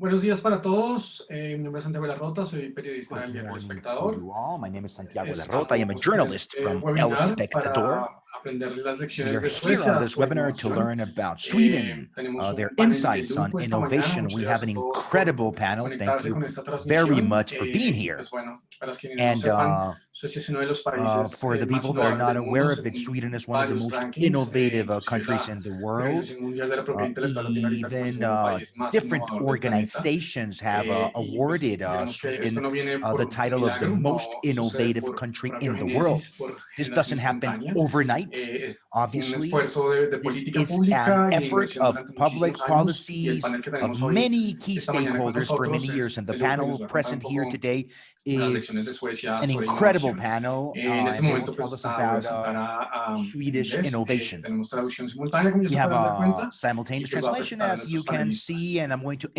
Buenos días para todos. Mi nombre es Santiago Larrota, soy periodista del Good diario morning to Espectador. you all. My name is Santiago Larrota. I am a Estamos en journalist este from El webinar Espectador. para aprender las We lecciones are de here on Suecia, this su webinar to innovación. learn about Sweden, Tenemos their un panel de insights on lujo esta mañana. innovation. Muchas We have gracias an a todos por incredible panel. Thank conectarse you con esta very transmisión. much for being Y here. pues bueno, para quienes no And sepan, Suecia es uno de los países for the más people that are innovadores not del mundo, aware of it, según Sweden is one of the varios most rankings, innovative inclusive countries la in the world. Organización Mundial de la Propiedad Intelectual Latinoamericana como el Even segundo país más different innovador del planeta. organizations have Y pues awarded digamos que esto Sweden no viene the por title of the milagro, most no sucede innovative por country in the world. abiogénesis, por This generación doesn't happen espontánea. overnight. Es un Obviously, esfuerzo de this política is an pública y de effort inversión of durante public muchísimos años. Y el policies panel que of tenemos hoy, many key esta mañana con stakeholders for many nosotros, years. es And the de lujo y nos panel va a contar un present here poco today de las lecciones de is Suecia an sobre incredible innovación. panel, En este and they will momento, tell pues us nada, voy a about saltar a Swedish inglés. innovation. Tenemos traducción simultánea, como ya We se have podrán dar a cuenta. Y simultaneous pues voy a translation, presentar a as you nuestros can see, panelistas. and I'm going to Good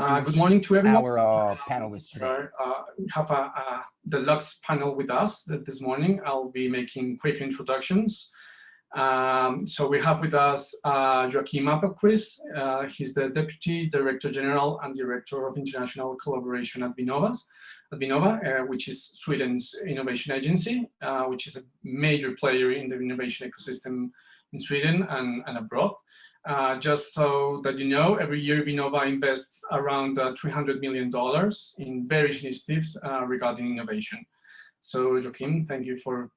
introduce morning to everyone. our panelists today. We have a deluxe panel with us this morning. I'll be making quick introductions. So we have with us Joachim Appelquist. He's the Deputy Director General and Director of International Collaboration at Vinnova, which is Sweden's innovation agency, which is a major player in the innovation ecosystem in Sweden and abroad. Just so that you know, every year Vinnova invests around $300 million in various initiatives regarding innovation. So Joachim, thank you for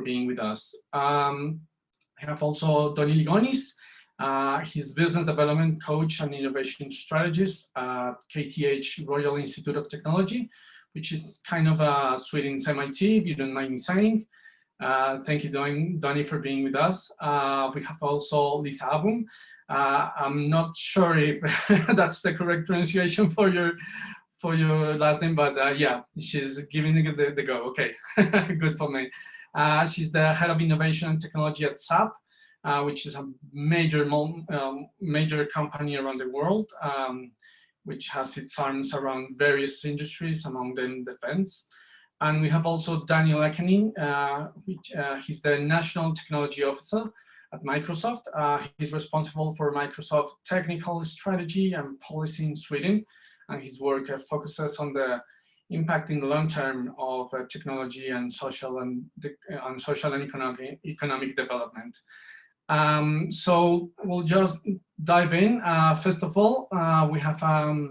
being with us. I have also Donny Ligonis. He's business development coach and innovation strategist at KTH Royal Institute of Technology, which is kind of Sweden's MIT, if you don't mind me saying. Thank you, Donny, for being with us. We have also Lisa Abum. I'm not sure if that's the correct pronunciation for your last name, but yeah, she's giving it the go. Okay, good for me. She's the head of innovation and technology at SAP, which is a major company around the world, which has its arms around various industries, among them defense. And we have also Daniel Ekeni, he's the National Technology Officer at Microsoft. He's responsible for Microsoft technical strategy and policy in Sweden, and his work focuses on the impact in the long term of technology and social and economic development. So we'll just dive in. First of all, we have a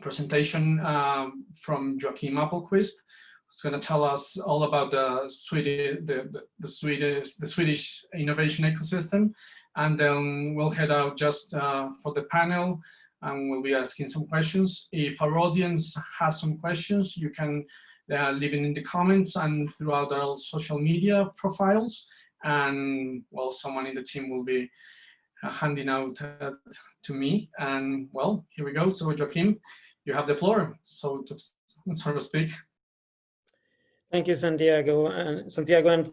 presentation from Joachim Appelquist, who's going to tell us all about the Swedish innovation ecosystem, and then we'll head out just for the panel, and we'll be asking some questions. If our audience has some questions, you can leave it in the comments and throughout our social media profiles, and well, someone in the team will be handing out to me. And well, here we go. So Joachim, you have the floor, so to speak. Thank you, Santiago, and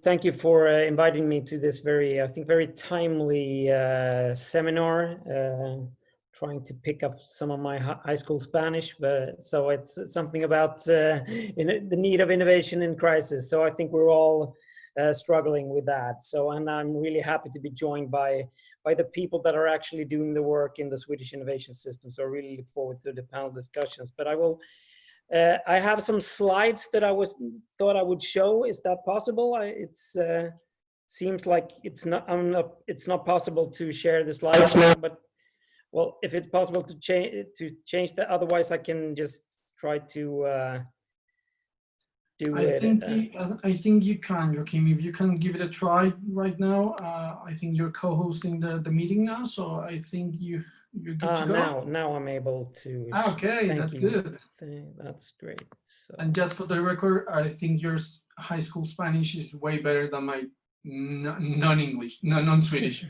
thank you for inviting me to this very, I think, very timely seminar. Trying to pick up some of my high school Spanish, but so it's something about the need of innovation in crisis. So I think we're all struggling with that. So, and I'm really happy to be joined by the people that are actually doing the work in the Swedish innovation system. So I really look forward to the panel discussions. But I will. I have some slides that I thought I would show. Is that possible? It's seems like it's not possible to share the slides now, but well, if it's possible to change that, otherwise I can just try to do it. I think you can, Joachim. If you can give it a try right now. I think you're co-hosting the meeting now, so I think you're good to go. Now I'm able to. Okay, that's good. That's great. So. And just for the record, I think your high school Spanish is way better than my non-Swedish.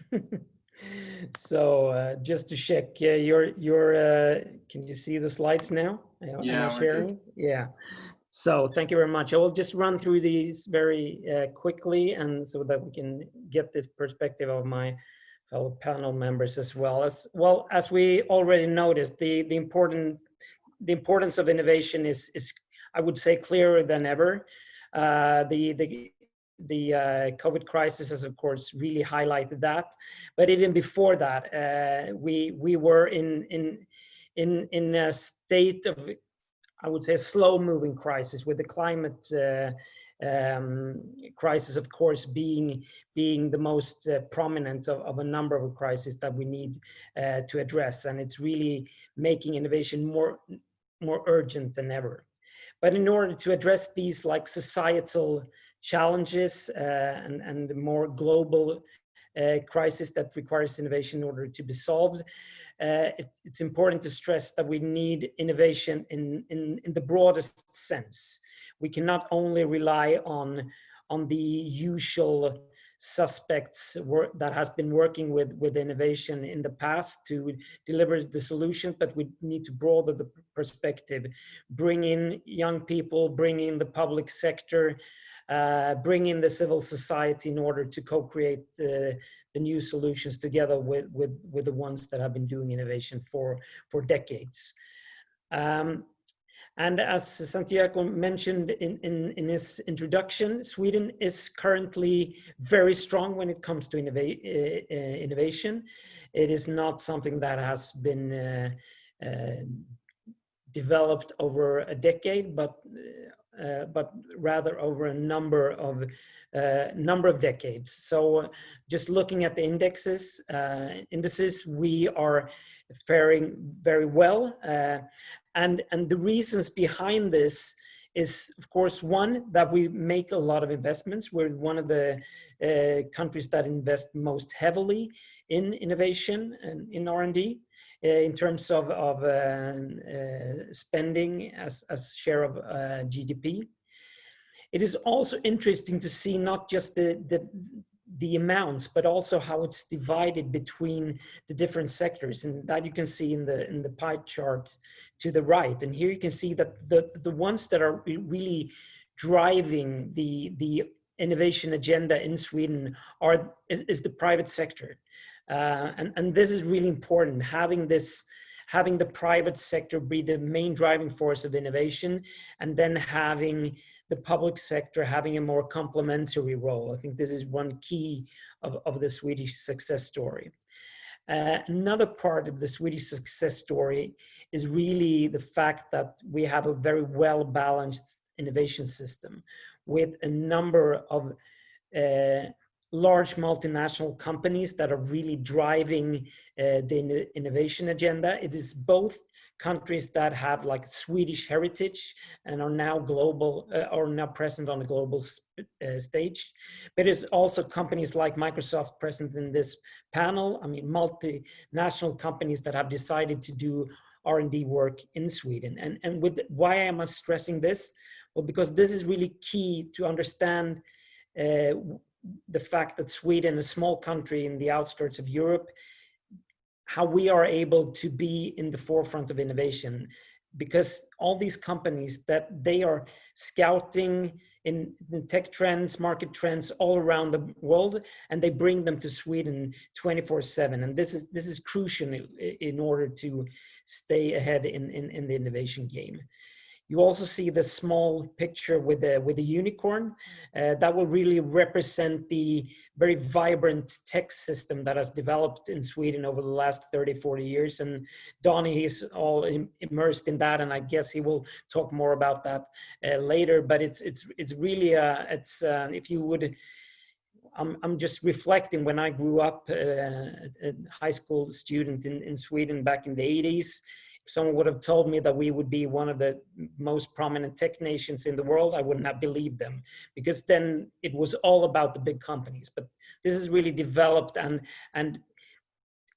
So just to check, your can you see the slides now? Am I sharing? Yeah. So thank you very much. I will just run through these very quickly, and so that we can get this perspective of my fellow panel members as well. As we already noticed, the importance of innovation is I would say clearer than ever. The COVID crisis has, of course, really highlighted that. But even before that, we were in in a state of, I would say, a slow-moving crisis, with the climate crisis, of course, being the most prominent of a number of crises that we need to address, and it's really making innovation more urgent than ever. But in order to address these like societal challenges and the more global crisis that requires innovation in order to be solved, it's important to stress that we need innovation in the broadest sense. We cannot only rely on the usual suspects that has been working with innovation in the past to deliver the solution, but we need to broaden the perspective, bring in young people, bring in the public sector, bring in the civil society in order to co-create the new solutions together with the ones that have been doing innovation for decades. And as Santiago mentioned in his introduction, Sweden is currently very strong when it comes to innovation. It is not something that has been developed over a decade, but rather over a number of decades. So just looking at the indices, we are faring very well. And the reasons behind this is, of course, one, that we make a lot of investments. We're one of the countries that invest most heavily in innovation and in R&D in terms of spending as share of GDP. It is also interesting to see not just the amounts, but also how it's divided between the different sectors, and that you can see in the pie chart to the right. And here you can see that the ones that are really driving the innovation agenda in Sweden is the private sector, and this is really important, having the private sector be the main driving force of innovation, and then having the public sector having a more complementary role. I think this is one key of the Swedish success story. Another part of the Swedish success story is really the fact that we have a very well-balanced innovation system with a number of large multinational companies that are really driving the innovation agenda. It is both countries that have like Swedish heritage and are now global, or now present on a global stage. But it's also companies like Microsoft present in this panel. I mean, multinational companies that have decided to do R&D work in Sweden. And why am I stressing this? Well, because this is really key to understand the fact that Sweden, a small country in the outskirts of Europe, how we are able to be in the forefront of innovation, because all these companies that they are scouting in the tech trends, market trends all around the world, and they bring them to Sweden 24/7. And this is crucial in order to stay ahead in the innovation game. You also see the small picture with the unicorn. That will really represent the very vibrant tech system that has developed in Sweden over the last 30, 40 years. And Donnie is all immersed in that, and I guess he will talk more about that later. But it's really, if you would, I'm just reflecting when I grew up, a high school student in Sweden back in the 80s. If someone would have told me that we would be one of the most prominent tech nations in the world, I wouldn't have believed them, because then it was all about the big companies. But this is really developed, and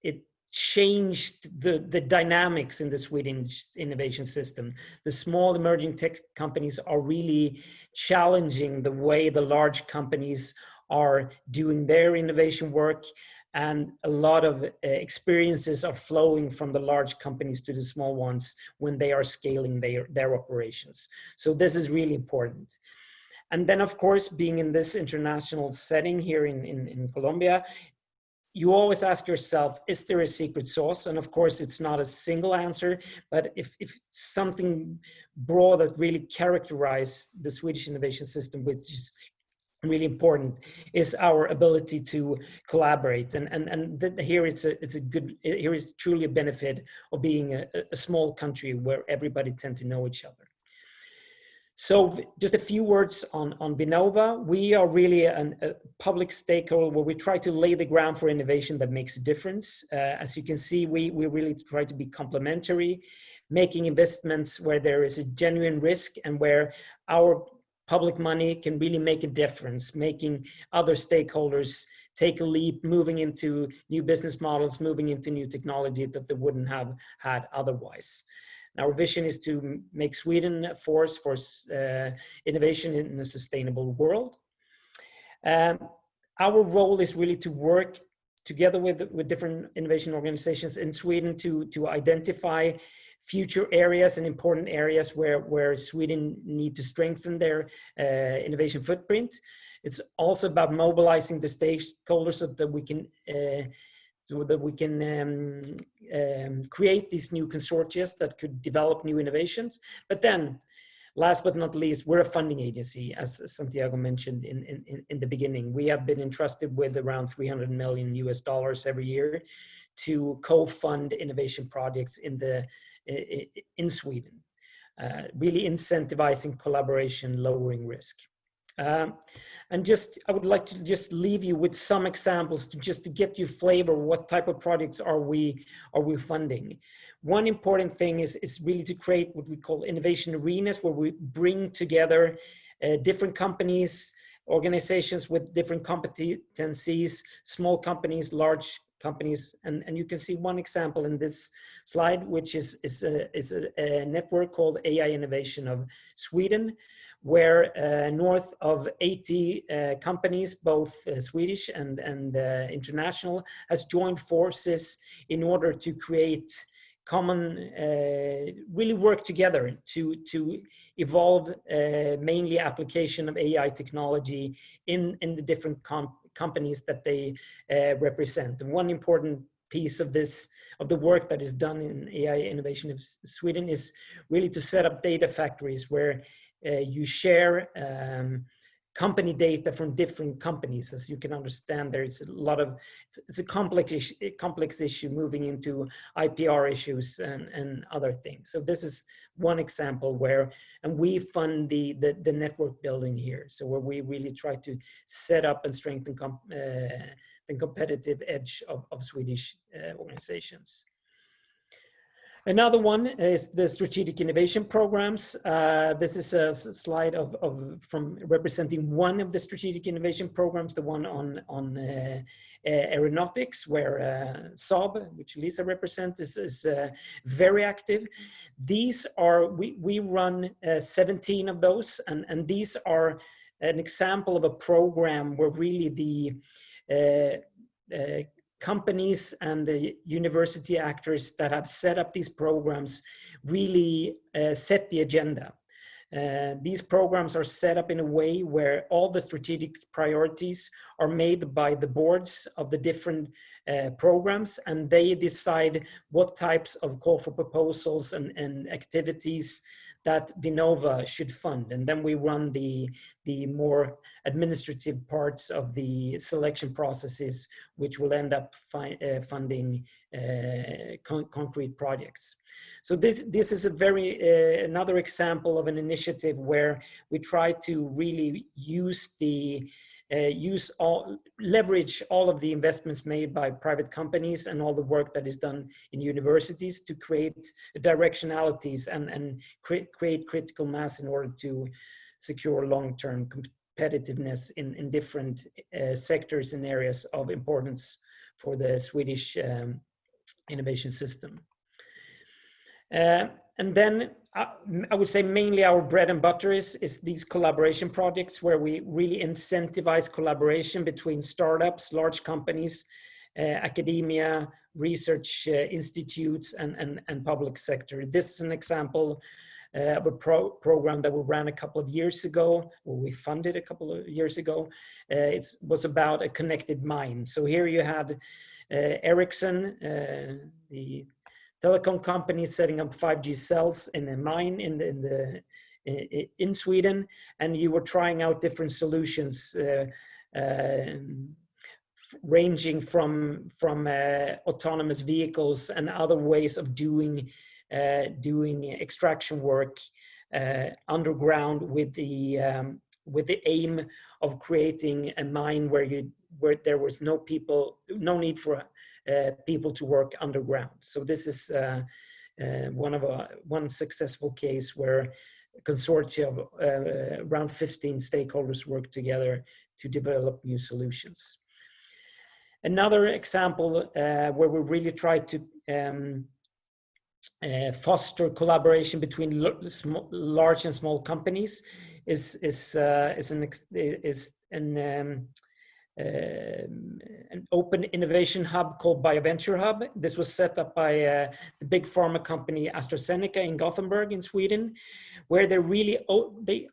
it changed the dynamics in the Swedish innovation system. The small emerging tech companies are really challenging the way the large companies are doing their innovation work, and a lot of experiences are flowing from the large companies to the small ones when they are scaling their operations. So this is really important. And then, of course, being in this international setting here in Colombia, you always ask yourself, is there a secret sauce? And of course, it's not a single answer, but if something broad that really characterizes the Swedish innovation system, which is really important, is our ability to collaborate. Here here is truly a benefit of being a small country where everybody tend to know each other. So just a few words on Vinnova. We are really a public stakeholder where we try to lay the ground for innovation that makes a difference. As you can see, we really try to be complementary, making investments where there is a genuine risk and where our public money can really make a difference, making other stakeholders take a leap, moving into new business models, moving into new technology that they wouldn't have had otherwise. Our vision is to make Sweden a force for innovation in a sustainable world. Our role is really to work together with different innovation organizations in Sweden to identify future areas and important areas where Sweden need to strengthen their innovation footprint. It's also about mobilizing the stakeholders so that we can create these new consortia that could develop new innovations. But then, last but not least, we're a funding agency, as Santiago mentioned in the beginning. We have been entrusted with around $300 million every year to co-fund innovation projects in Sweden, really incentivizing collaboration, lowering risk. I would like to just leave you with some examples to get you flavor what type of projects are we funding. One important thing is really to create what we call innovation arenas, where we bring together different companies, organizations with different competencies, small companies, large companies, and you can see one example in this slide, which is a network called AI Innovation of Sweden, where north of 80 companies, both Swedish and international, has joined forces in order to create common, really work together to evolve mainly application of AI technology in the different companies that they represent. And one important piece of the work that is done in AI Innovation of Sweden is really to set up data factories where you share company data from different companies. As you can understand, there's a lot of, it's a complex issue moving into IPR issues and other things. So this is one example where, and we fund the network building here. So where we really try to set up and strengthen the competitive edge of Swedish organizations. Another one is the strategic innovation programs. This is a slide from representing one of the strategic innovation programs, the one on aeronautics, where Saab, which Lisa represents, is very active. These are, we run 17 of those, and these are an example of a program where really the companies and the university actors that have set up these programs really set the agenda. These programs are set up in a way where all the strategic priorities are made by the boards of the different programs, and they decide what types of call for proposals and activities that Vinnova should fund. And then we run the more administrative parts of the selection processes, which will end up funding concrete projects. So this is a very another example of an initiative where we try to really use leverage all of the investments made by private companies and all the work that is done in universities to create directionalities and create critical mass in order to secure long-term competitiveness in different sectors and areas of importance for the Swedish innovation system. And then I would say mainly our bread and butter is these collaboration projects where we really incentivize collaboration between startups, large companies, academia, research institutes, and public sector. This is an example of a program that we ran a couple of years ago, or we funded a couple of years ago. It was about a connected mine. So here you had Ericsson, the telecom company, setting up 5G cells in a mine in in Sweden, and you were trying out different solutions ranging from autonomous vehicles and other ways of doing extraction work underground with the aim of creating a mine where there was no need for people to work underground. So this is one successful case where a consortium of around 15 stakeholders worked together to develop new solutions. Another example where we really try to foster collaboration between large and small companies is an open innovation hub called BioVenture Hub. This was set up by the big pharma company AstraZeneca in Gothenburg in Sweden, where they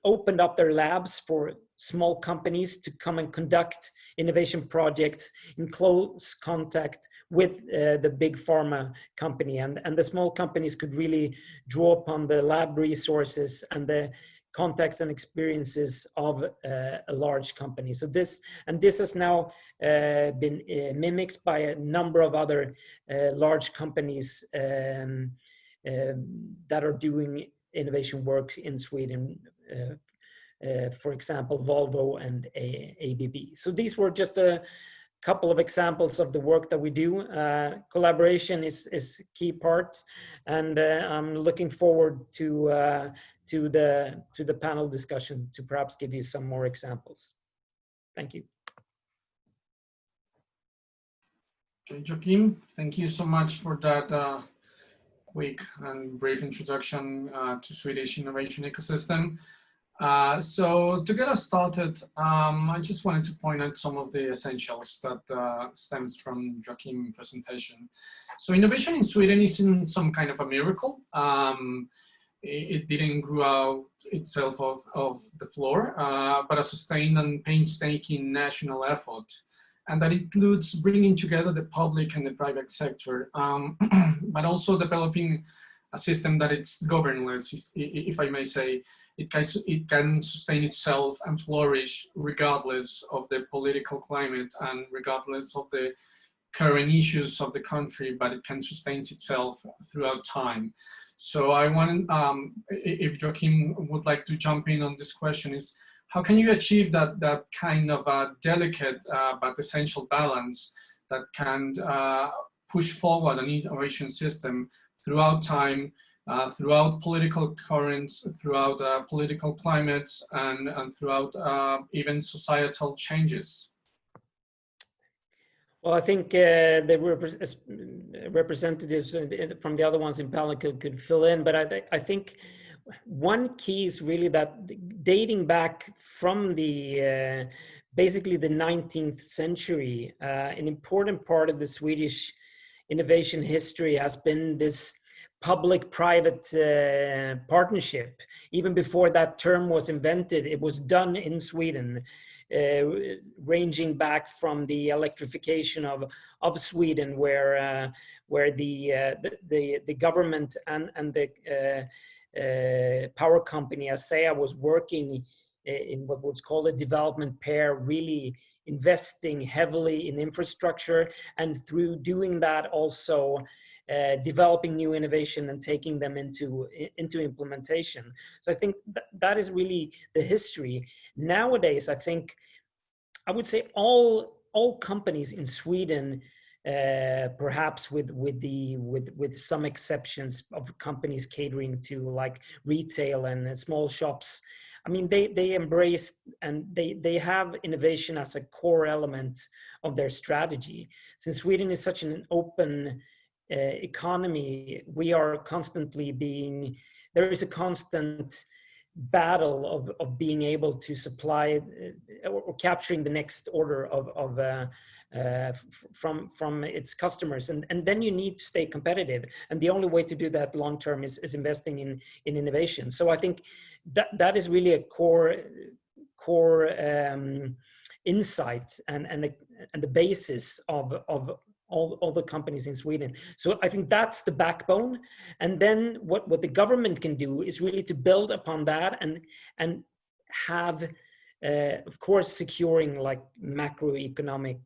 opened up their labs for small companies to come and conduct innovation projects in close contact with the big pharma company. And the small companies could really draw upon the lab resources and the contacts and experiences of a large company. So this has now been mimicked by a number of other large companies that are doing innovation work in Sweden. For example, Volvo and ABB. So these were just a couple of examples of the work that we do. Collaboration is a key part, and I'm looking forward to the panel discussion to perhaps give you some more examples. Thank you. Okay, Joachim, thank you so much for that quick and brief introduction to Swedish innovation ecosystem. So to get us started, I just wanted to point out some of the essentials that stems from Joachim's presentation. So innovation in Sweden isn't some kind of a miracle. It didn't grow out itself of the floor, but a sustained and painstaking national effort. And that includes bringing together the public and the private sector, but also developing a system that it's governless, if I may say. It can sustain itself and flourish regardless of the political climate and regardless of the current issues of the country, but it can sustain itself throughout time. So I want, if Joachim would like to jump in on this question, is how can you achieve that kind of a delicate but essential balance that can push forward an innovation system throughout time, throughout political currents, throughout political climates, and throughout even societal changes? Well, I think the representatives from the other ones in panel could fill in, but I think one key is really that dating back from the basically the 19th century, an important part of the Swedish innovation history has been this public-private partnership. Even before that term was invented, it was done in Sweden, ranging back from the electrification of Sweden, where the government and the power company ASEA was working in what was called a development pair, really investing heavily in infrastructure, and through doing that also developing new innovation and taking them into implementation. So I think that is really the history. Nowadays, I think I would say all companies in Sweden, perhaps with some exceptions of companies catering to like retail and small shops, I mean, they embrace and they have innovation as a core element of their strategy. Since Sweden is such an open economy, we are constantly there is a constant battle of being able to supply or capturing the next order from its customers, and then you need to stay competitive, and the only way to do that long term is investing in innovation. So I think that is really a core insight and the basis of all the companies in Sweden. So I think that's the backbone. And then what the government can do is really to build upon that and have, of course, securing like macroeconomic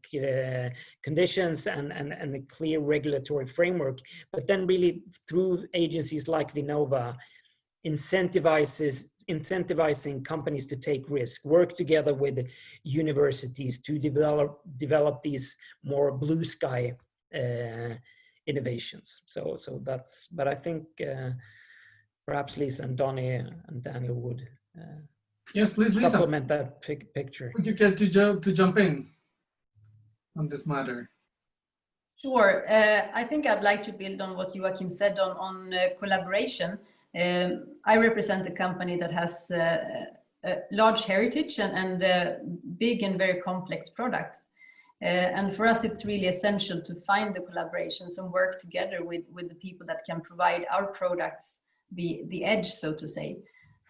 conditions and a clear regulatory framework, but then really through agencies like Vinnova, incentivizing companies to take risk, work together with universities to develop these more blue sky innovations. So that's, but I think perhaps Lisa and Donnie and Daniel would yes, please, Lisa, supplement that picture. would you care to jump in on this matter? Sure. I think I'd like to build on what Joachim said on collaboration. I represent a company that has a large heritage and big and very complex products. And for us, it's really essential to find the collaborations and work together with the people that can provide our products the edge, so to say.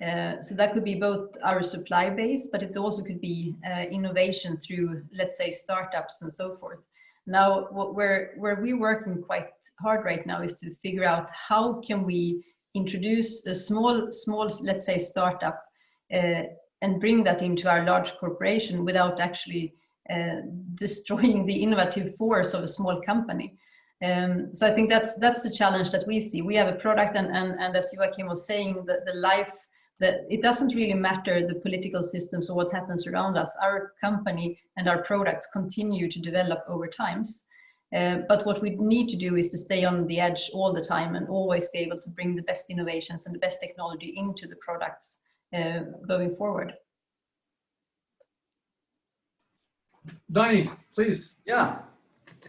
So that could be both our supply base, but it also could be innovation through, let's say, startups and so forth. Now, where we're working quite hard right now is to figure out how can we introduce a small, let's say, startup and bring that into our large corporation without actually destroying the innovative force of a small company. So I think that's the challenge that we see. We have a product and as Joachim was saying, the life, that it doesn't really matter the political systems or what happens around us. Our company and our products continue to develop over times. But what we need to do is to stay on the edge all the time and always be able to bring the best innovations and the best technology into the products going forward. Donnie, please. Yeah,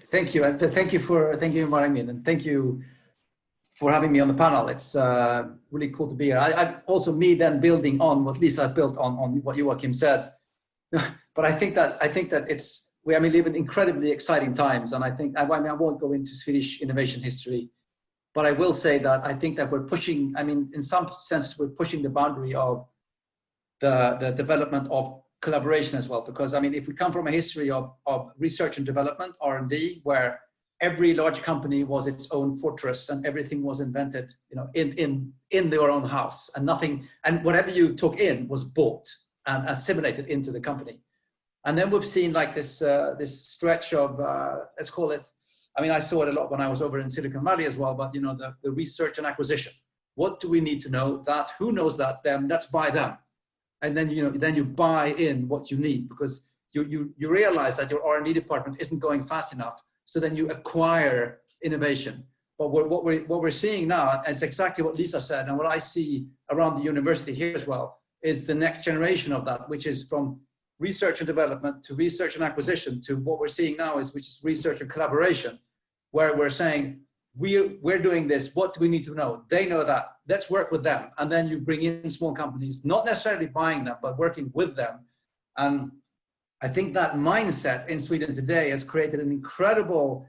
thank you. And thank you for inviting me, and thank you for having me on the panel. It's really cool to be here. I also me then building on what Lisa built on what Joachim said. But I think that we live in incredibly exciting times, and I won't go into Swedish innovation history, but I will say that I think that we're pushing. In some sense, we're pushing the boundary of the development of collaboration as well. Because if we come from a history of research and development, R&D, where every large company was its own fortress and everything was invented, in their own house, and whatever you took in was bought and assimilated into the company. And then we've seen like this stretch of, let's call it, I saw it a lot when I was over in Silicon Valley as well, but the research and acquisition. What do we need to know? That who knows that? Them, let's buy them. And then you buy in what you need, because you realize that your R&D department isn't going fast enough. So then you acquire innovation. But what we're seeing now, and it's exactly what Lisa said, and what I see around the university here as well, is the next generation of that, which is from research and development to research and acquisition to what we're seeing now which is research and collaboration, where we're saying, we're doing this, what do we need to know? They know that, let's work with them. And then you bring in small companies, not necessarily buying them, but working with them. And I think that mindset in Sweden today has created an incredible,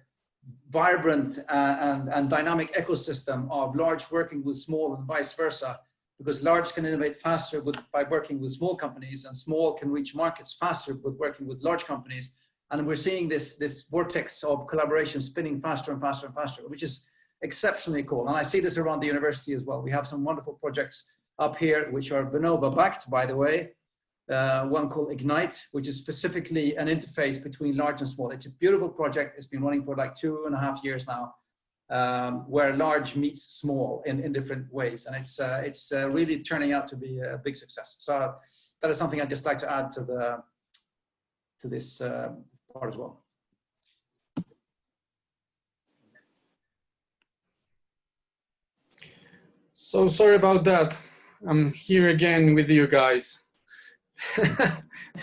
vibrant and dynamic ecosystem of large working with small and vice versa, because large can innovate faster by working with small companies, and small can reach markets faster with working with large companies. And we're seeing this vortex of collaboration spinning faster and faster and faster, which is exceptionally cool. And I see this around the university as well. We have some wonderful projects up here, which are Vinnova backed, by the way. One called Ignite, which is specifically an interface between large and small. It's a beautiful project. It's been running for like 2.5 years now, where large meets small in different ways. And it's really turning out to be a big success. So that is something I'd just like to add to this part as well. So sorry about that. I'm here again with you guys.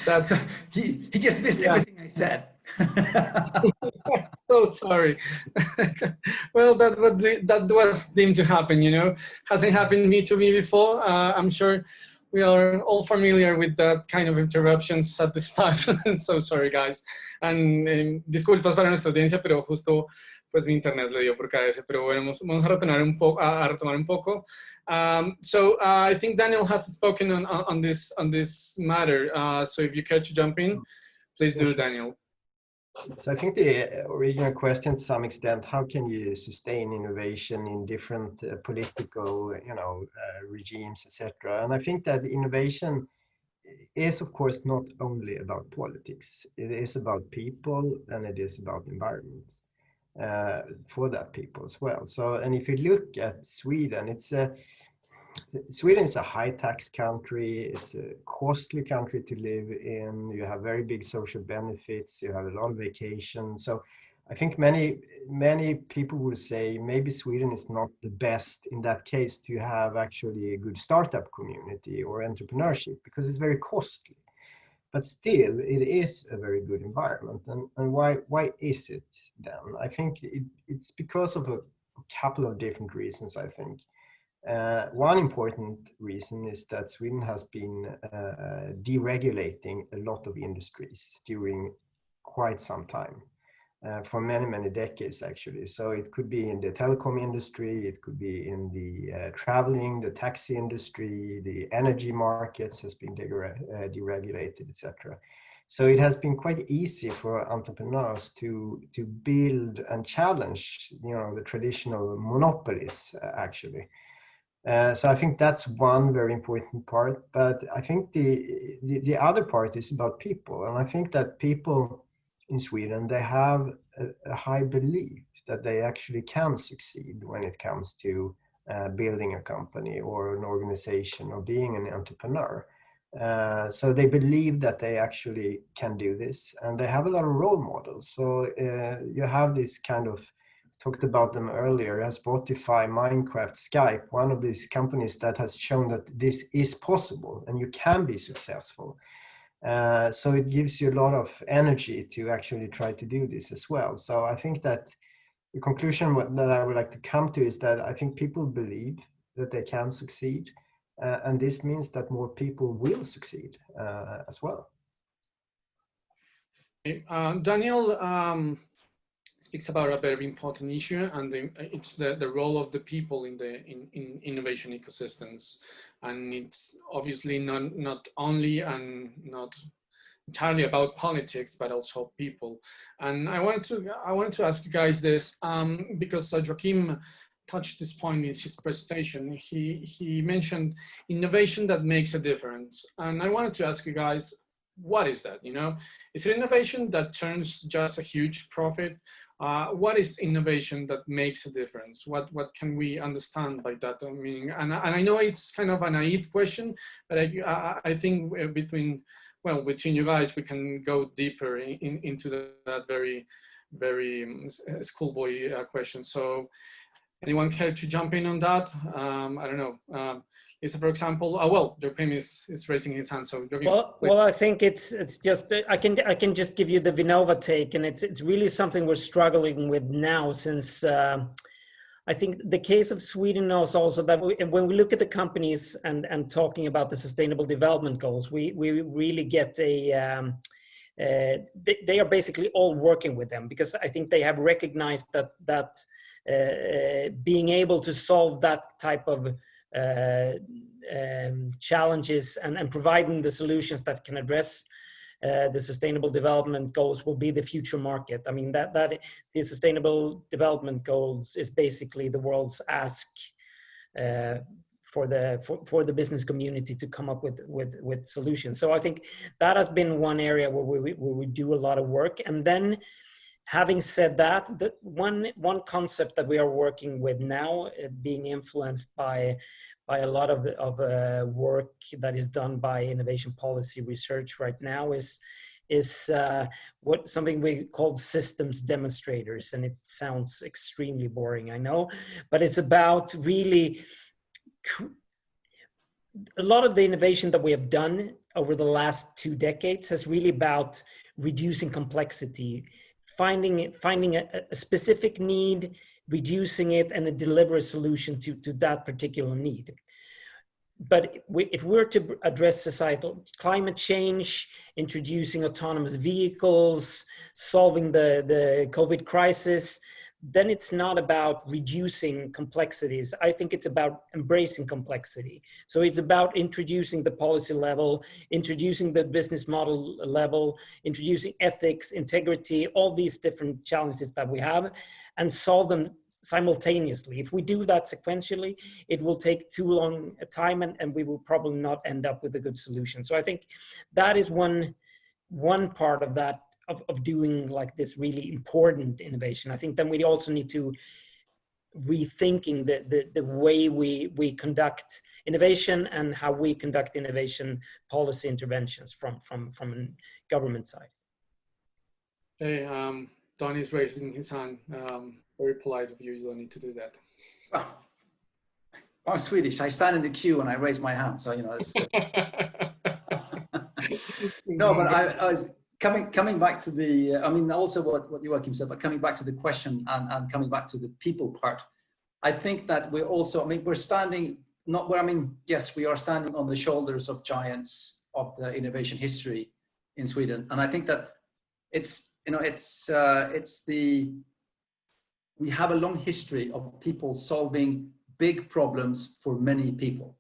That's he just missed everything I said. So sorry. Well, that was deemed to happen, hasn't happened to me before. I'm sure we are all familiar with that kind of interruptions at this time. So sorry, guys. And disculpas para nuestra audiencia, pero justo pues mi internet le dio por caerse. Pero bueno, vamos a retomar un poco. So I think Daniel has spoken on this matter. So if you care to jump in, please do, Daniel. So I think the original question, to some extent, how can you sustain innovation in different political, regimes, etc. And I think that innovation is, of course, not only about politics. It is about people, and it is about environment for that people as well. So, and if you look at Sweden, Sweden is a high tax country. It's a costly country to live in. You have very big social benefits. You have a lot of vacation. So I think many people will say maybe Sweden is not the best in that case to have actually a good startup community or entrepreneurship, because it's very costly. But still, it is a very good environment. And why is it then? I think it's because of a couple of different reasons, I think. One important reason is that Sweden has been deregulating a lot of industries during quite some time, for many decades actually. So it could be in the telecom industry, it could be in the traveling, the taxi industry, the energy markets has been deregulated, etc. So it has been quite easy for entrepreneurs to build and challenge, the traditional monopolies actually. So I think that's one very important part, but I think the other part is about people. And I think that people in Sweden, they have a high belief that they actually can succeed when it comes to building a company or an organization or being an entrepreneur. So they believe that they actually can do this, and they have a lot of role models. So you have this kind of, talked about them earlier, as Spotify, Minecraft, Skype, one of these companies that has shown that this is possible and you can be successful. So it gives you a lot of energy to actually try to do this as well. So I think that the conclusion that I would like to come to is that I think people believe that they can succeed, and this means that more people will succeed as well. Daniel speaks about a very important issue, and it's the role of the people in innovation ecosystems. And it's obviously not only and not entirely about politics, but also people. And I wanted to ask you guys this, because Joachim touched this point in his presentation. He mentioned innovation that makes a difference. And I wanted to ask you guys, what is that? Is it innovation that turns just a huge profit? What is innovation that makes a difference? What can we understand by that? I mean, and I know it's kind of a naive question, but I think between you guys, we can go deeper into that very schoolboy question. So anyone care to jump in on that? I don't know. Lisa, for example, Joachim is raising his hand. So Joachim, well, I think it's just, I can just give you the Vinnova take, and it's really something we're struggling with now, since I think the case of Sweden is also that when we look at the companies and talking about the sustainable development goals, we really get they are basically all working with them, because I think they have recognized that being able to solve that type of challenges and providing the solutions that can address the sustainable development goals will be the future market. I mean, that the sustainable development goals is basically the world's ask for the business community to come up with solutions. So I think that has been one area where we do a lot of work. And then, having said that, the one concept that we are working with now, being influenced by a lot of work that is done by innovation policy research right now, is something we call systems demonstrators. And it sounds extremely boring, I know, but it's about really a lot of the innovation that we have done over the last 2 decades has really about reducing complexity, finding a specific need, reducing it, and deliver a solution to that particular need. But if we're to address societal climate change, introducing autonomous vehicles, solving the COVID crisis, then it's not about reducing complexities. I think it's about embracing complexity. So it's about introducing the policy level, introducing the business model level, introducing ethics, integrity, all these different challenges that we have, and solve them simultaneously. If we do that sequentially, it will take too long a time, and we will probably not end up with a good solution. So I think that is one part of that, of doing like this really important innovation. I think then we also need to rethinking the way we conduct innovation and how we conduct innovation policy interventions from a government side. Hey, Don is raising his hand. Very polite of you. You don't need to do that. Well, I'm Swedish. I stand in the queue and I raise my hand. So, you know, it's, no, but I was coming back to the, I mean, also what Joachim said, but coming back to the question and coming back to the people part, I think that we're also, I mean, we're standing, not where, I mean, yes, we are standing on the shoulders of giants of the innovation history in Sweden. And I think that it's, you know, we have a long history of people solving big problems for many people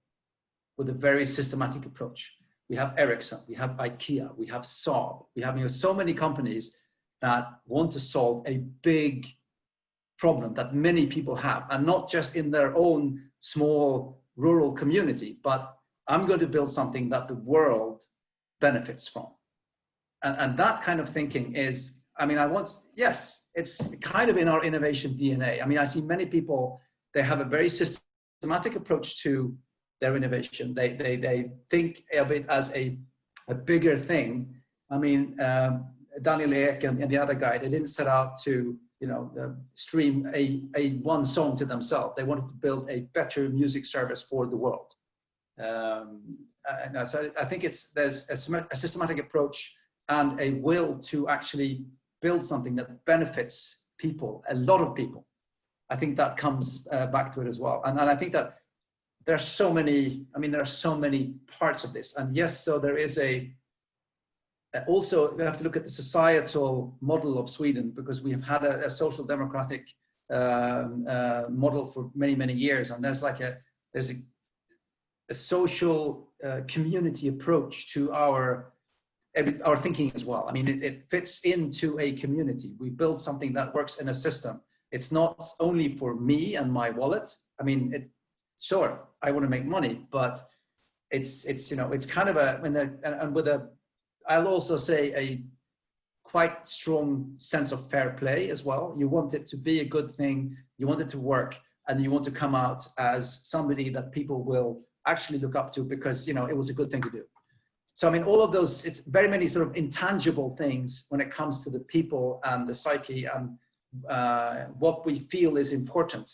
with a very systematic approach. We have Ericsson, we have IKEA, we have Saab, we have, you know, so many companies that want to solve a big problem that many people have, and not just in their own small rural community, but I'm going to build something that the world benefits from. And that kind of thinking is, I mean, yes, it's kind of in our innovation DNA. I mean, I see many people, they have a very systematic approach to their innovation. They think of it as a bigger thing. I mean, Daniel Ek and the other guy, they didn't set out to, you know, stream a one song to themselves. They wanted to build a better music service for the world. And so I think there's a systematic approach and a will to actually build something that benefits people, a lot of people. I think that comes back to it as well. And I think that there's so many, I mean, there are so many parts of this. And yes, so there is also we have to look at the societal model of Sweden, because we have had a social democratic model for many, many years. And there's like there's a social community approach to our thinking as well. I mean, it fits into a community. We build something that works in a system. It's not only for me and my wallet. I mean, sure, I want to make money, but it's you know, it's kind of I'll also say a quite strong sense of fair play as well. You want it to be a good thing, you want it to work, and you want to come out as somebody that people will actually look up to because, you know, it was a good thing to do. So, I mean, all of those, it's very many sort of intangible things when it comes to the people and the psyche and what we feel is important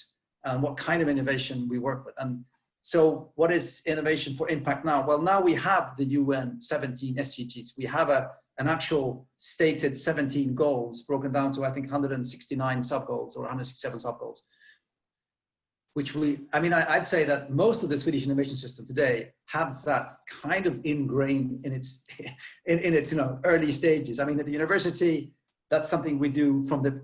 and what kind of innovation we work with. And so what is innovation for impact now? Well, now we have the UN 17 SDGs. We have an actual stated 17 goals broken down to, I think, 169 sub-goals or 167 sub-goals, which I'd say that most of the Swedish innovation system today has that kind of ingrained in its, you know, early stages. I mean, at the university, that's something we do from the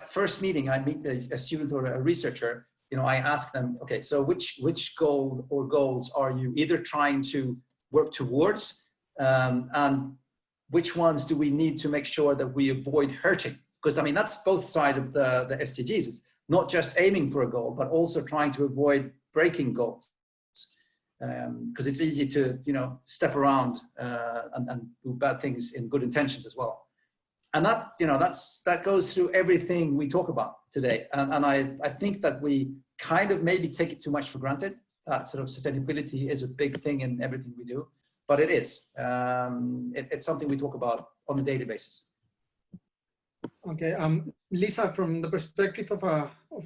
first meeting. I meet a student or a researcher, you know, I ask them, okay, so which goal or goals are you either trying to work towards, and which ones do we need to make sure that we avoid hurting? Because, I mean, that's both sides of the SDGs. It's not just aiming for a goal, but also trying to avoid breaking goals. Because it's easy to, you know, step around and do bad things in good intentions as well. And that, you know, that goes through everything we talk about today. And I think that we kind of maybe take it too much for granted. That sort of sustainability is a big thing in everything we do, but it is. It's something we talk about on a daily basis. Okay, Lisa, from the perspective of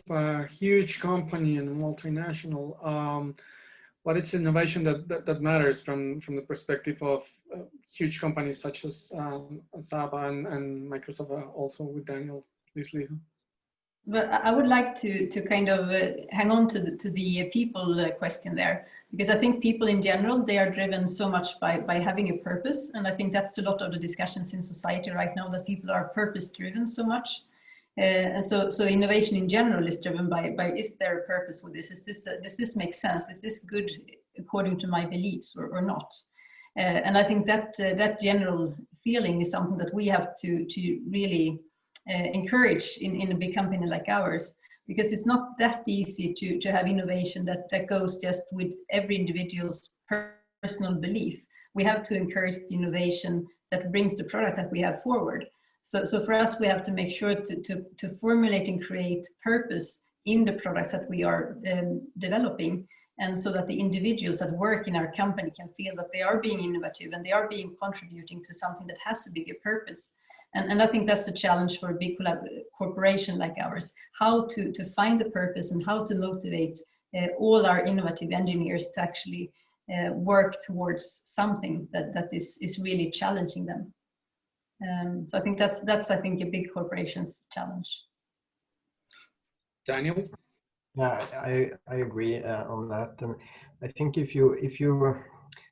a huge company and multinational, what is innovation that matters from the perspective of huge companies such as Saab and Microsoft, also with Daniel, please, Lisa. But I would like to kind of hang on to the people question there, because I think people in general, they are driven so much by having a purpose. And I think that's a lot of the discussions in society right now, that people are purpose driven so much. And so innovation in general is driven by is there a purpose with this? Does this make sense? Is this good according to my beliefs or not? And I think that that general feeling is something that we have to really encourage in a big company like ours, because it's not that easy to have innovation that goes just with every individual's personal belief. We have to encourage the innovation that brings the product that we have forward. So for us, we have to make sure to formulate and create purpose in the products that we are developing, and so that the individuals that work in our company can feel that they are being innovative and they are being contributing to something that has a bigger purpose. And I think that's the challenge for a big corporation like ours, how to find the purpose and how to motivate all our innovative engineers to actually work towards something that is really challenging them. So I think that's I think a big corporation's challenge. Daniel? Yeah, I agree on that, and I think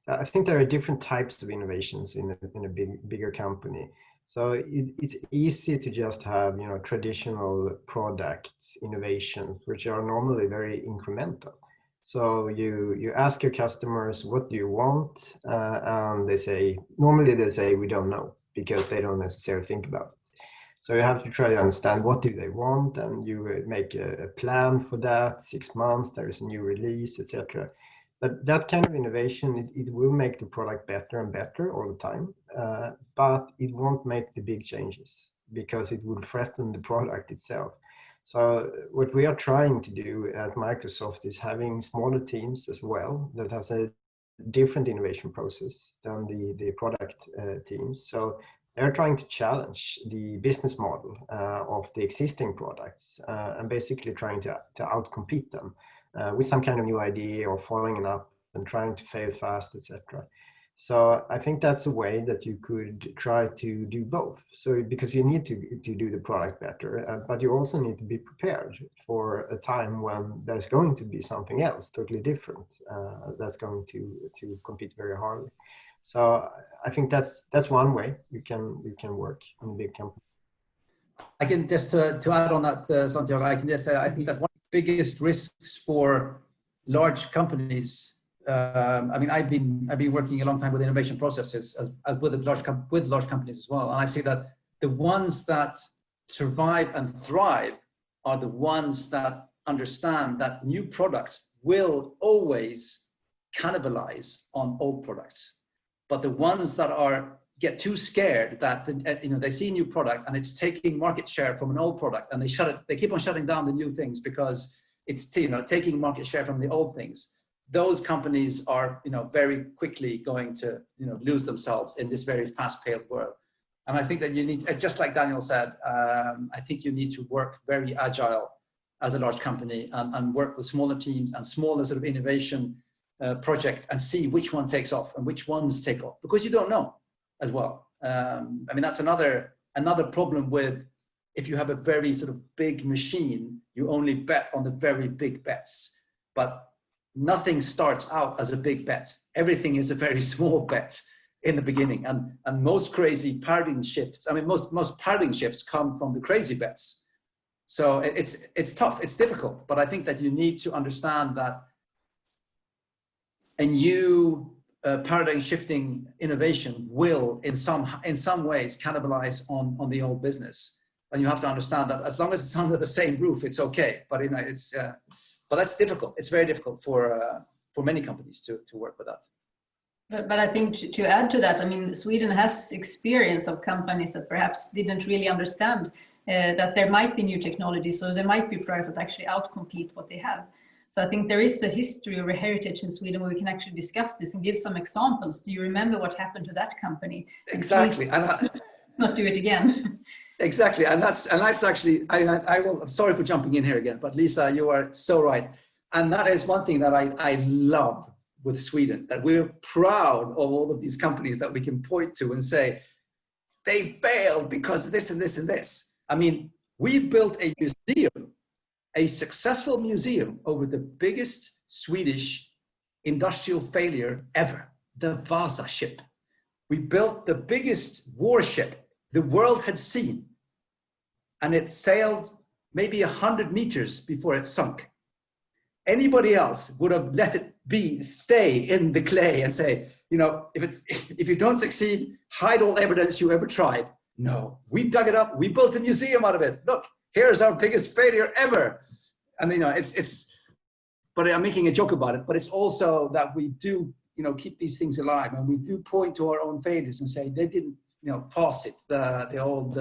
I think there are different types of innovations in a bigger company. So it's easy to just have traditional products innovations, which are normally very incremental. So you ask your customers, what do you want, and normally they say we don't know, because they don't necessarily think about it. So you have to try to understand what do they want, and you make a plan for that. 6 months, there is a new release, etc. But that kind of innovation, it will make the product better and better all the time, but it won't make the big changes, because it would threaten the product itself. So what we are trying to do at Microsoft is having smaller teams as well that has a different innovation process than the product teams. So they're trying to challenge the business model of the existing products and basically trying to outcompete them with some kind of new idea or following it up and trying to fail fast, etc. So I think that's a way that you could try to do both. So because you need to do the product better, but you also need to be prepared for a time when there's going to be something else totally different that's going to compete very hard. So I think that's one way you can work in a big company. I can just to add on that, Santiago, I can just say I think that one of the biggest risks for large companies. I mean, I've been working a long time with innovation processes as with large companies as well, and I see that the ones that survive and thrive are the ones that understand that new products will always cannibalize on old products. But the ones that get too scared that they see a new product and it's taking market share from an old product, and they keep on shutting down the new things because it's taking market share from the old things. Those companies are very quickly going to lose themselves in this very fast-paced world. And I think that you need, just like Daniel said, I think you need to work very agile as a large company and work with smaller teams and smaller sort of innovation project and see which one takes off and which ones take off, because you don't know as well. I mean, that's another problem with, if you have a very sort of big machine, you only bet on the very big bets, but nothing starts out as a big bet. Everything is a very small bet in the beginning, and most crazy paradigm shifts, I mean, most paradigm shifts come from the crazy bets. So it's tough, it's difficult, but I think that you need to understand that a new paradigm shifting innovation will in some ways cannibalize on the old business, and you have to understand that as long as it's under the same roof, it's okay. But but that's difficult. It's very difficult for many companies to work with that. But I think to add to that, I mean, Sweden has experience of companies that perhaps didn't really understand that there might be new technology, so there might be products that actually outcompete what they have. So I think there is a history or a heritage in Sweden where we can actually discuss this and give some examples. Do you remember what happened to that company? Exactly. And not do it again. Exactly, and that's actually, I'm sorry for jumping in here again, but Lisa, you are so right. And that is one thing that I love with Sweden, that we're proud of all of these companies that we can point to and say, they failed because this and this and this. I mean, we've built a museum, a successful museum over the biggest Swedish industrial failure ever, the Vasa ship. We built the biggest warship the world had seen. and it sailed maybe 100 meters before it sunk. Anybody else would have let it stay in the clay and say, you know, if you don't succeed, hide all evidence you ever tried. No, we dug it up. We built a museum out of it. Look, here's our biggest failure ever. And you know, but I'm making a joke about it, but it's also that we do, you know, keep these things alive, and we do point to our own failures and say they didn't, you know, Fawcett, the old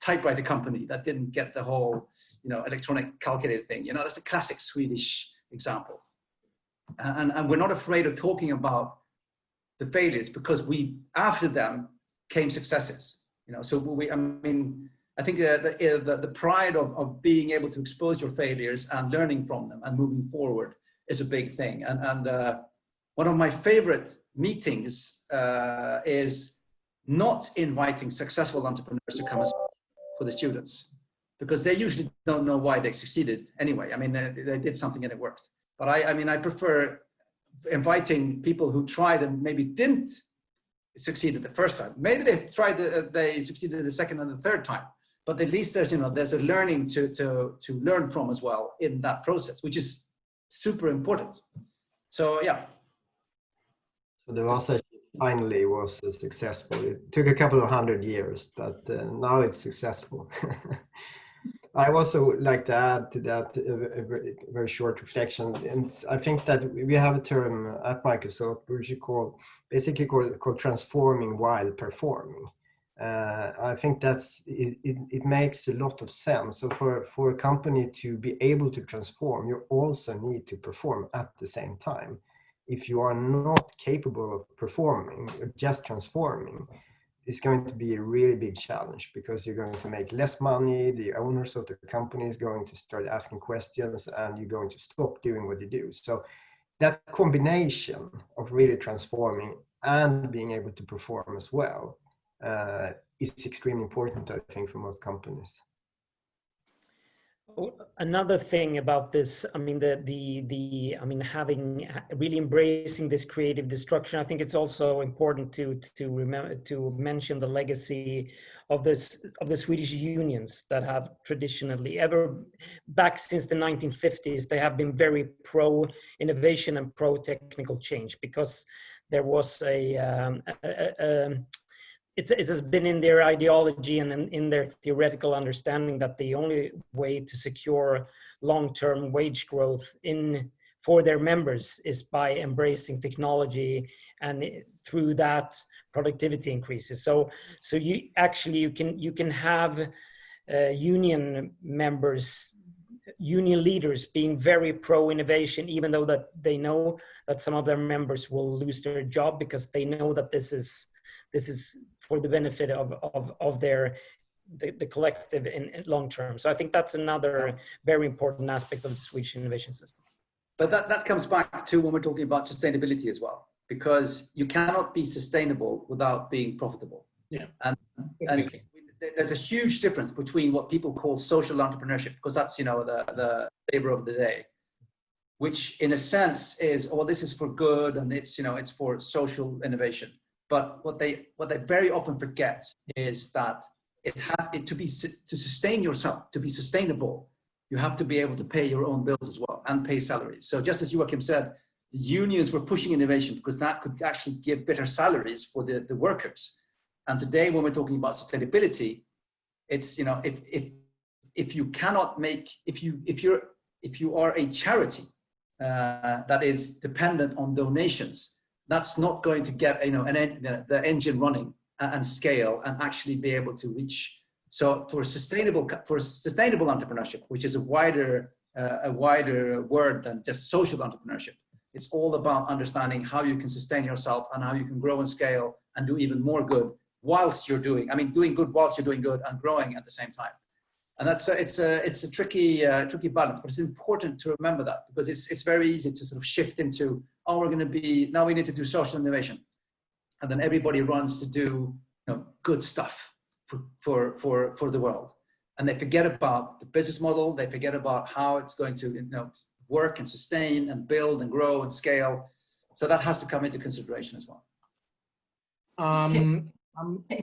typewriter company that didn't get the whole, you know, electronic calculator thing. You know, that's a classic Swedish example. And we're not afraid of talking about the failures, because after them came successes. You know, so I mean, I think the pride of being able to expose your failures and learning from them and moving forward is a big thing. And one of my favorite meetings is not inviting successful entrepreneurs to come for the students, because they usually don't know why they succeeded anyway. I mean, they did something and it worked. But I mean, I prefer inviting people who tried and maybe didn't succeed the first time. Maybe they succeeded the second and the third time. But at least there's, you know, there's a learning to learn from as well in that process, which is super important. So yeah. So the Vasa finally was successful. It took a couple of 100 years, but now it's successful. I also like to add to that a very short reflection, and I think that we have a term at Microsoft which is basically called transforming while performing. I think it makes a lot of sense. So for a company to be able to transform, you also need to perform at the same time. If you are not capable of performing, just transforming, it's going to be a really big challenge, because you're going to make less money, the owners of the company is going to start asking questions, and you're going to stop doing what you do. So that combination of really transforming and being able to perform as well is extremely important, I think, for most companies. Another thing about this, I mean, I mean, really embracing this creative destruction. I think it's also important to remember to mention the legacy of the Swedish unions that have traditionally, ever back since the 1950s, they have been very pro innovation and pro technical change, because there was it has been in their ideology and in their theoretical understanding that the only way to secure long-term wage growth for their members is by embracing technology, and through that productivity increases. So you can have union members, union leaders being very pro-innovation, even though that they know that some of their members will lose their job, because they know that this is for the benefit of the collective in long term. So I think that's another very important aspect of the Swedish innovation system. But that comes back to when we're talking about sustainability as well, because you cannot be sustainable without being profitable. Yeah. And there's a huge difference between what people call social entrepreneurship, because that's, you know, the flavor of the day, which in a sense is, oh, this is for good, and it's, you know, it's for social innovation. But what they very often forget is that to sustain yourself, to be sustainable, you have to be able to pay your own bills as well and pay salaries. So just as Joachim said, the unions were pushing innovation because that could actually give better salaries for the workers. And today, when we're talking about sustainability, it's, you know, if you cannot make, if you are a charity that is dependent on donations, that's not going to get, you know, the engine running and scale and actually be able to reach. So for sustainable entrepreneurship, which is a wider word than just social entrepreneurship, it's all about understanding how you can sustain yourself and how you can grow and scale and do even more good whilst you're doing good whilst you're doing good and growing at the same time. And that's it's a tricky balance, but it's important to remember that, because it's very easy to sort of shift into, oh, now we need to do social innovation, and then everybody runs to do, you know, good stuff for the world, and they forget about the business model. They forget about how it's going to, you know, work and sustain and build and grow and scale. So that has to come into consideration as well.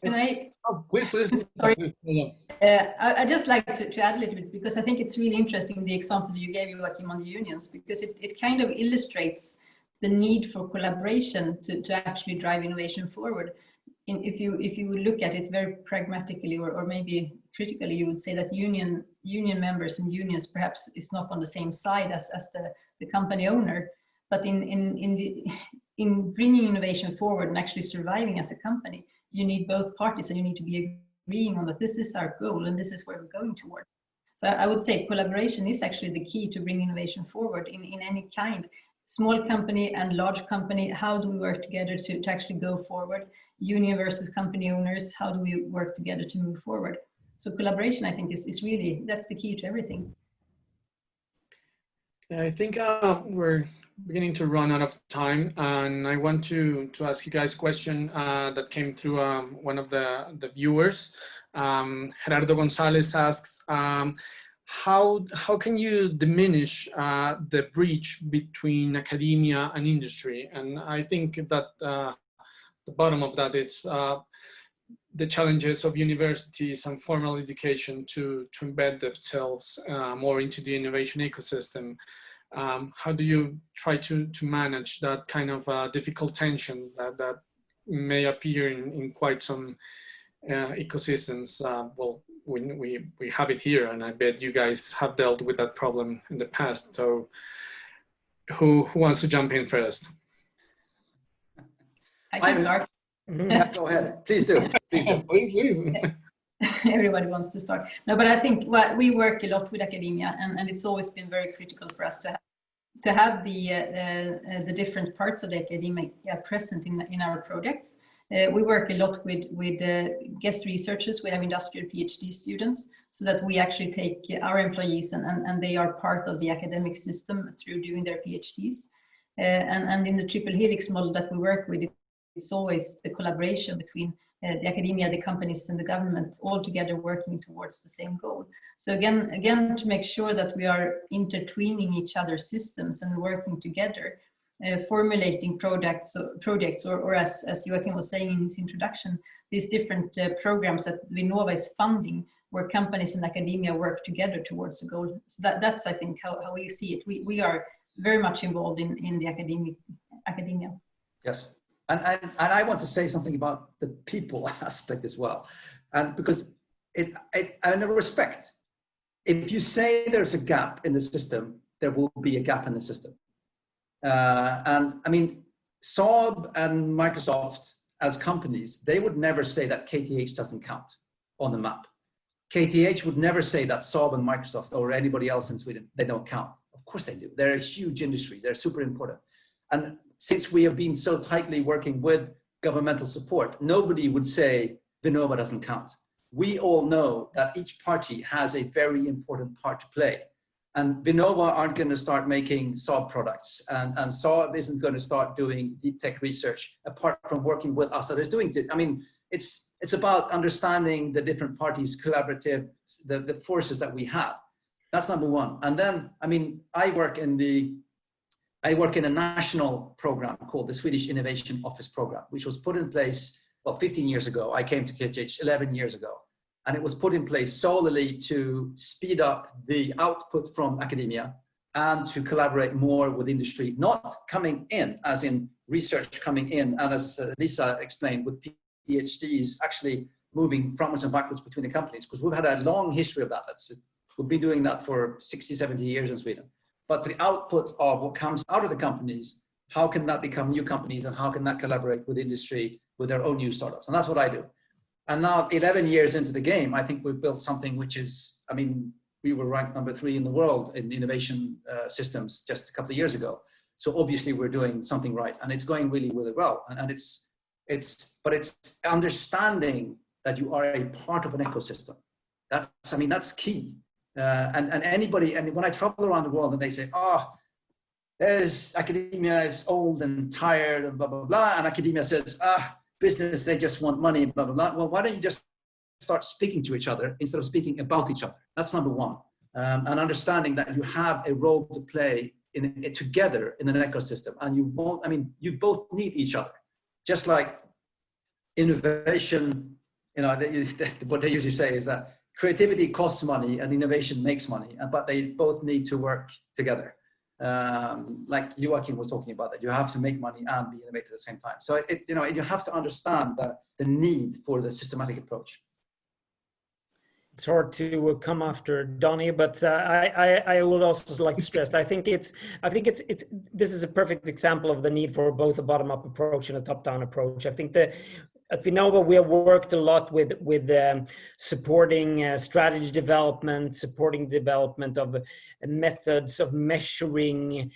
Can I? Oh, please. Sorry. Yeah. I just like to add a little bit, because I think it's really interesting, the example you gave, Joachim, on the unions, because it kind of illustrates the need for collaboration to actually drive innovation forward. If you would look at it very pragmatically, or maybe critically, you would say that union members and unions perhaps is not on the same side as the company owner, but in bringing innovation forward and actually surviving as a company, you need both parties, and you need to be agreeing on that this is our goal and this is where we're going toward. So I would say collaboration is actually the key to bring innovation forward in any kind. Small company and large company, how do we work together to actually go forward? Union versus company owners, how do we work together to move forward? So collaboration, I think, is really, that's the key to everything. I think we're beginning to run out of time, and I want to ask you guys a question that came through one of the viewers. Gerardo Gonzalez asks, how can you diminish the breach between academia and industry? And I think that the bottom of that is the challenges of universities and formal education to embed themselves more into the innovation ecosystem. How do you try to manage that kind of difficult tension that may appear in quite some ecosystems? Well, we have it here, and I bet you guys have dealt with that problem in the past. So who wants to jump in first? I can start. Yeah, go ahead. Please do. Please do. Please. Everybody wants to start. No, but I think we work a lot with academia, and it's always been very critical for us to have the different parts of the academia present in our projects. We work a lot with guest researchers. We have industrial PhD students, so that we actually take our employees and they are part of the academic system through doing their PhDs. And in the triple helix model that we work with, it's always the collaboration between the academia, the companies, and the government, all together working towards the same goal. So again, to make sure that we are intertwining each other's systems and working together, formulating projects, or as Joachim was saying in his introduction, these different programs that Vinnova is funding, where companies and academia work together towards a goal. So that's I think how we see it. We are very much involved in the academia. Yes. And I want to say something about the people aspect as well. And because and the respect, if you say there's a gap in the system, there will be a gap in the system. And I mean, Saab and Microsoft as companies, they would never say that KTH doesn't count on the map. KTH would never say that Saab and Microsoft or anybody else in Sweden, they don't count. Of course they do. They're a huge industry. They're super important. And since we have been so tightly working with governmental support, nobody would say Vinnova doesn't count. We all know that each party has a very important part to play. And Vinnova aren't going to start making Saab products, and Saab isn't going to start doing deep tech research apart from working with us that is doing it. I mean, it's about understanding the different parties, collaborative, the forces that we have. That's number one. And then, I mean, I work in a national program called the Swedish Innovation Office Program, which was put in place, well, 15 years ago. I came to KTH 11 years ago. And it was put in place solely to speed up the output from academia and to collaborate more with industry, not coming in, as in research coming in, and as Lisa explained, with PhDs actually moving frontwards and backwards between the companies, because we've had a long history of that. We've been doing that for 60, 70 years in Sweden. But the output of what comes out of the companies, how can that become new companies, and how can that collaborate with industry, with their own new startups? And that's what I do. And now 11 years into the game, I think we've built something which is, I mean, we were ranked number 3 in the world in innovation systems just a couple of years ago. So obviously we're doing something right, and it's going really, really well. And it's understanding that you are a part of an ecosystem. That's key. And anybody, and when I travel around the world and they say, academia is old and tired and blah, blah, blah. And academia says, business, they just want money, blah, blah, blah. Well, why don't you just start speaking to each other instead of speaking about each other? That's number one. And understanding that you have a role to play together in an ecosystem. And you both need each other. Just like innovation, what they usually say is that creativity costs money and innovation makes money, but they both need to work together. Like Joachim was talking about, that you have to make money and be innovative at the same time. So you have to understand the need for the systematic approach. It's hard to come after Donny, but I would also like to stress. I think this is a perfect example of the need for both a bottom-up approach and a top-down approach. I think that at Vinnova we have worked a lot with supporting strategy development, supporting development of methods of measuring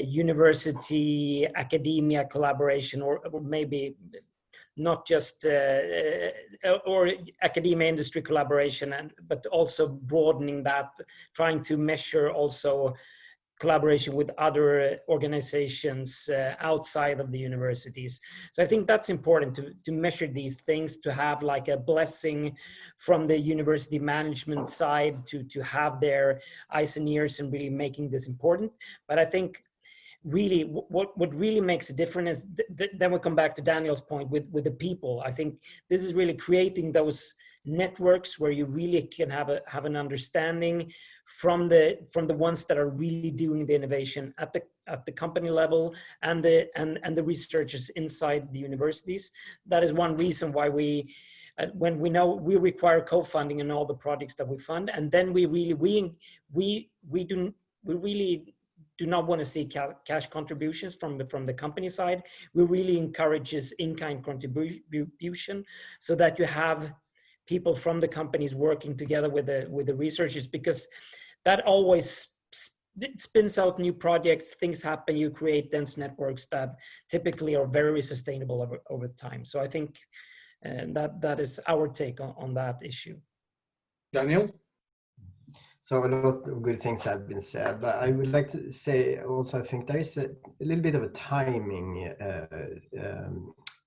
university academia collaboration, or maybe not just or academia industry collaboration, but also broadening that, trying to measure also collaboration with other organizations outside of the universities. So I think that's important to measure these things, to have like a blessing from the university management side to have their eyes and ears and really making this important. But I think really what really makes a difference is then we come back to Daniel's point with the people. I think this is really creating those networks where you really can have an understanding from the ones that are really doing the innovation at the company level and the researchers inside the universities. That is one reason why we when we know we require co-funding in all the projects that we fund, and then we really do not want to see cash contributions from the company side. We really encourage in-kind contribution, so that you have people from the companies working together with the researchers, because that always it spins out new projects, things happen, you create dense networks that typically are very sustainable over time. So I think that is our take on that issue. Daniel? So a lot of good things have been said, but I would like to say also, I think there is a little bit of a timing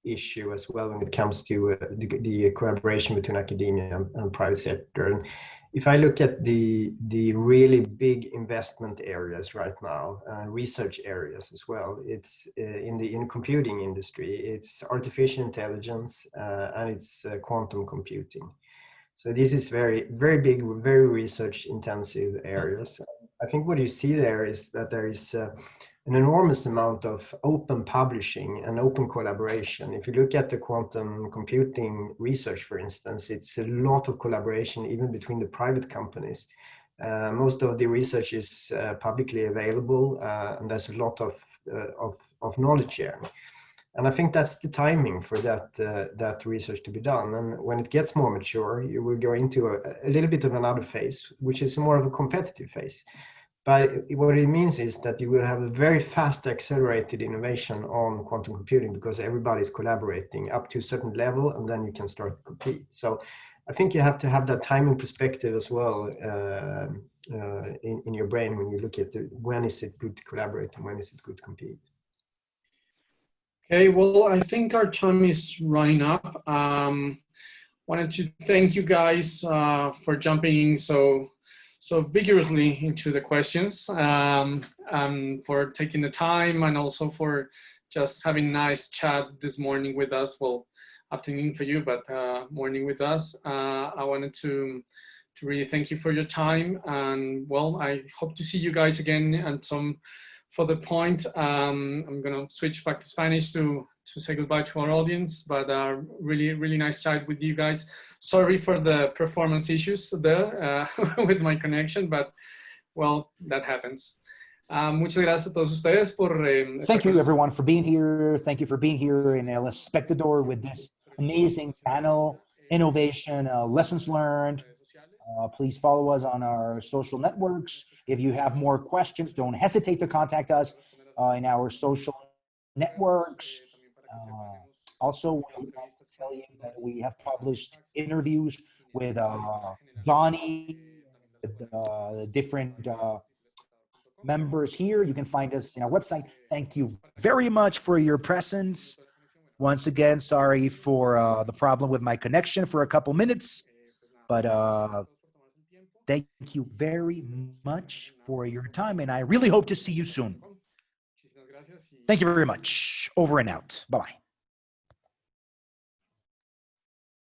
issue as well when it comes to the collaboration between academia and private sector. And if I look at the really big investment areas right now, research areas as well, it's in the computing industry, it's artificial intelligence and it's quantum computing. So this is very, very big, very research intensive areas. I think what you see there is that there is an enormous amount of open publishing and open collaboration. If you look at the quantum computing research, for instance, it's a lot of collaboration even between the private companies. Most of the research is publicly available, and there's a lot of knowledge sharing. And I think that's the timing for that research to be done. And when it gets more mature, you will go into a little bit of another phase, which is more of a competitive phase. But what it means is that you will have a very fast accelerated innovation on quantum computing, because everybody's collaborating up to a certain level, and then you can start to compete. So I think you have to have that timing perspective as well in your brain when you look at when is it good to collaborate and when is it good to compete. Okay, well, I think our time is running up. Wanted to thank you guys for jumping in so vigorously into the questions, and for taking the time, and also for just having a nice chat this morning with us. Well, afternoon for you, but morning with us. I wanted to really thank you for your time, and well, I hope to see you guys again at some further point. I'm gonna switch back to Spanish to say goodbye to our audience, but really, really nice chat with you guys. Sorry for the performance issues there with my connection, but well, that happens. Muchas gracias a todos ustedes por Thank you everyone for being here. Thank you for being here in El Espectador with this amazing panel, innovation, lessons learned. Please follow us on our social networks. If you have more questions, don't hesitate to contact us in our social networks. Also, we want to tell you that we have published interviews with Donnie, with the different members here. You can find us in our website. Thank you very much for your presence. Once again, sorry for the problem with my connection for a couple minutes, but thank you very much for your time, and I really hope to see you soon. Thank you very much. Over and out. Bye-bye.